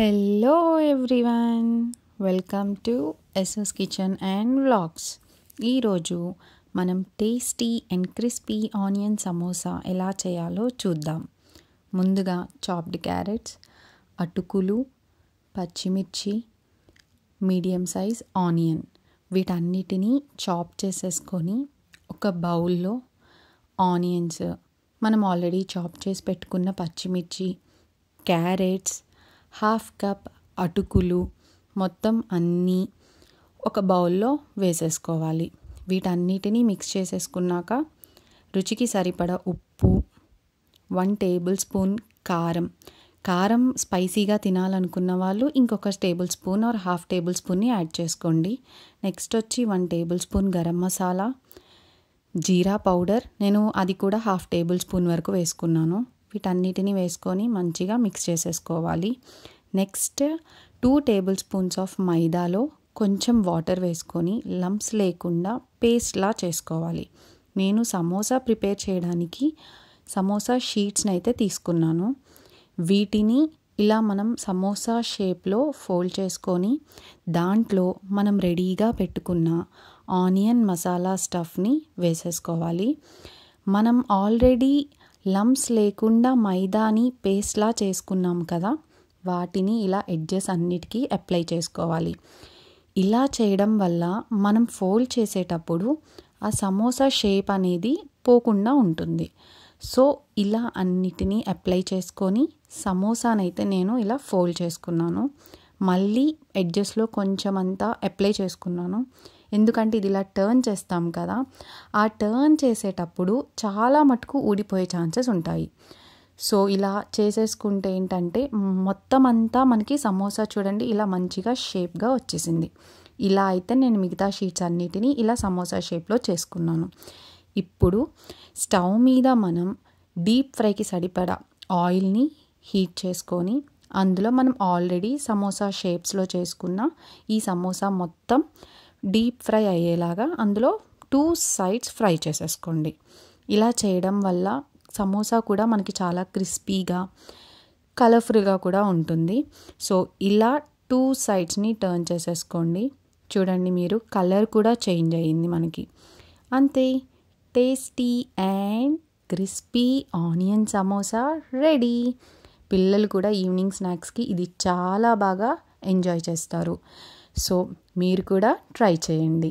Hello everyone, welcome to SS kitchen and vlogs. ఈరోజు మనం tasty and crispy onion samosa ఎలా చేయాలో చూద్దాం. ముందుగా చాప్డ్ క్యారెట్స్, అటుకులు, పచ్చిమిర్చి, మీడియం సైజ్ ఆనియన్ వీటన్నిటినీ చాప్ చేసేసుకొని ఒక బౌల్లో ఆనియన్స్, మనం ఆల్రెడీ చాప్ చేసి పెట్టుకున్న పచ్చిమిర్చి, క్యారెట్స్, హాఫ్ కప్ అటుకులు మొత్తం అన్నీ ఒక బౌల్లో వేసేసుకోవాలి. వీటన్నిటినీ మిక్స్ చేసేసుకున్నాక రుచికి సరిపడా ఉప్పు, 1 టేబుల్ స్పూన్ కారం స్పైసీగా తినాలనుకున్న వాళ్ళు ఇంకొక tablespoon or half table స్పూన్ని యాడ్ చేసుకోండి. నెక్స్ట్ వచ్చి 1 tablespoon garam masala, jeera powder, నేను అది కూడా హాఫ్ టేబుల్ స్పూన్ వరకు వేసుకున్నాను. వీటన్నిటిని వేసుకొని మంచిగా మిక్స్ చేసేసుకోవాలి. నెక్స్ట్ 2 టేబుల్ స్పూన్స్ ఆఫ్ మైదాలో కొంచెం వాటర్ వేసుకొని లంప్స్ లేకుండా పేస్ట్లా చేసుకోవాలి. నేను సమోసా ప్రిపేర్ చేయడానికి సమోసా షీట్స్ని అయితే తీసుకున్నాను. వీటిని ఇలా మనం సమోసా షేప్లో ఫోల్డ్ చేసుకొని దాంట్లో మనం రెడీగా పెట్టుకున్న ఆనియన్ మసాలా స్టఫ్ని వేసేసుకోవాలి. మనం ఆల్రెడీ లంప్స్ లేకుండా మైదాని పేస్ట్లా చేసుకున్నాం కదా, వాటిని ఇలా ఎడ్జెస్ అన్నిటికీ అప్లై చేసుకోవాలి. ఇలా చేయడం వల్ల మనం ఫోల్డ్ చేసేటప్పుడు ఆ సమోసా షేప్ అనేది పోకుండా ఉంటుంది. సో ఇలా అన్నిటినీ అప్లై చేసుకొని సమోసానైతే నేను ఇలా ఫోల్డ్ చేసుకున్నాను. మళ్ళీ ఎడ్జెస్లో కొంచెం అంతా అప్లై చేసుకున్నాను, ఎందుకంటే ఇది ఇలా టర్న్ చేస్తాం కదా, ఆ టర్న్ చేసేటప్పుడు చాలా మటుకు ఊడిపోయే ఛాన్సెస్ ఉంటాయి. సో ఇలా చేసేసుకుంటే ఏంటంటే మొత్తం అంతా మనకి సమోసా చూడండి ఇలా మంచిగా షేప్గా వచ్చేసింది. ఇలా అయితే నేను మిగతా షీట్స్ అన్నిటినీ ఇలా సమోసా షేప్లో చేసుకున్నాను. ఇప్పుడు స్టవ్ మీద మనం డీప్ ఫ్రైకి సరిపడా ఆయిల్ని హీట్ చేసుకొని అందులో మనం ఆల్రెడీ సమోసా షేప్స్లో చేసుకున్న ఈ సమోసా మొత్తం డీప్ ఫ్రై అయ్యేలాగా అందులో 2 సైడ్స్ ఫ్రై చేసేసుకోండి. ఇలా చేయడం వల్ల సమోసా కూడా మనకి చాలా క్రిస్పీగా, కలర్ఫుల్గా కూడా ఉంటుంది. సో ఇలా 2 సైడ్స్ని టర్న్ చేసేసుకోండి. చూడండి మీరు కలర్ కూడా చేంజ్ అయ్యింది మనకి. అంతే, tasty and crispy onion samosa ready. పిల్లలు కూడా ఈవినింగ్ స్నాక్స్కి ఇది చాలా బాగా ఎంజాయ్ చేస్తారు. సో మీరు కూడా ట్రై చేయండి.